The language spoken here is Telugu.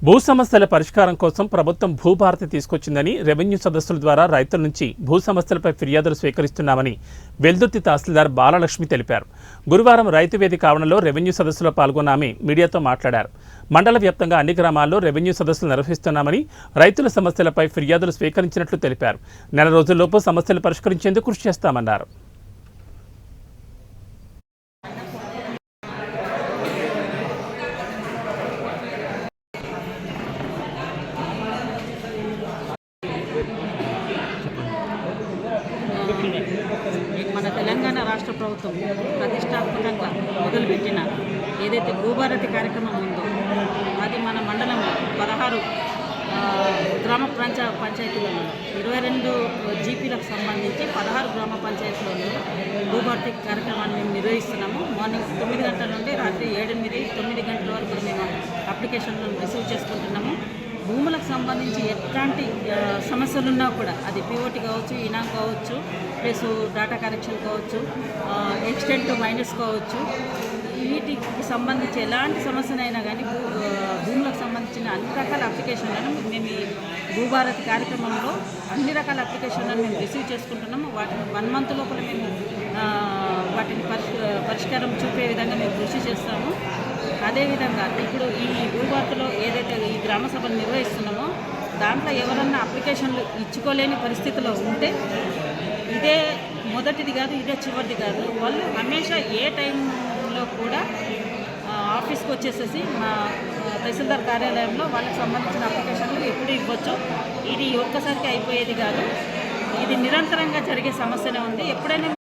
భూ సమస్యల పరిష్కారం కోసం ప్రభుత్వం భూభారతి తీసుకొచ్చిందని రెవెన్యూ సదస్సుల ద్వారా రైతుల నుంచి భూ సమస్యలపై ఫిర్యాదులు స్వీకరిస్తున్నామని వెల్దుర్తి తహసీల్దార్ బాలలక్ష్మి తెలిపారు. గురువారం రైతు వేదిక ఆవరణలో రెవెన్యూ సదస్సులో పాల్గొన్న ఆమె మీడియాతో మాట్లాడారు. మండల వ్యాప్తంగా అన్ని గ్రామాల్లో రెవెన్యూ సదస్సులు నిర్వహిస్తున్నామని, రైతుల సమస్యలపై ఫిర్యాదులు స్వీకరించినట్లు తెలిపారు. నెల రోజుల్లోపు సమస్యలు పరిష్కరించేందుకు కృషి చేస్తామన్నారు. మన తెలంగాణ రాష్ట్ర ప్రభుత్వం ప్రతిష్టాత్మకంగా మొదలుపెట్టిన ఏదైతే భూభారతి కార్యక్రమం ఉందో అది మన మండలం 16 గ్రామ పంచాయతీలలో 22 జీపీలకు సంబంధించి 16 గ్రామ పంచాయతీలలో భూభారతి కార్యక్రమాన్ని మేము నిర్వహిస్తున్నాము. మార్నింగ్ 9 గంటల నుండి రాత్రి 9 గంటల వరకు మేము అప్లికేషన్లను రిసీవ్ చేసుకుంటున్నాము. భూములకు సంబంధించి ఎట్లాంటి సమస్యలున్నా కూడా అది పిఓటి కావచ్చు, ఇనాం కావచ్చు, ప్లస్ డేటా కరెక్షన్ కావచ్చు, ఎక్స్టెంట్ మైనస్ కావచ్చు, వీటికి సంబంధించి ఎలాంటి సమస్యనైనా కానీ భూములకు సంబంధించిన అన్ని రకాల అప్లికేషన్లను మేము ఈ భూభారతి కార్యక్రమంలో అన్ని రకాల అప్లికేషన్లను మేము రిసీవ్ చేసుకుంటున్నాము. వాటిని 1 మంత్ లోపల మేము వాటిని పరిష్కారం చూపే విధంగా మేము కృషి చేస్తాము. అదేవిధంగా ఇప్పుడు ఈ భూభారతిలో ఏదైతే ఈ గ్రామ సభలు నిర్వహిస్తున్నామో దాంట్లో ఎవరన్నా అప్లికేషన్లు ఇచ్చుకోలేని పరిస్థితిలో ఉంటే ఇదే మొదటిది కాదు, ఇదే చివరిది కాదు. వాళ్ళు హమేషా ఏ టైంలో కూడా ఆఫీస్కి వచ్చేసేసి మా తహసీల్దార్ కార్యాలయంలో వాళ్ళకి సంబంధించిన అప్లికేషన్లు ఎప్పుడు ఇవ్వచ్చు. ఇది ఒక్కసారికి అయిపోయేది కాదు, ఇది నిరంతరంగా జరిగే సమస్యనే ఉంది. ఎప్పుడైనా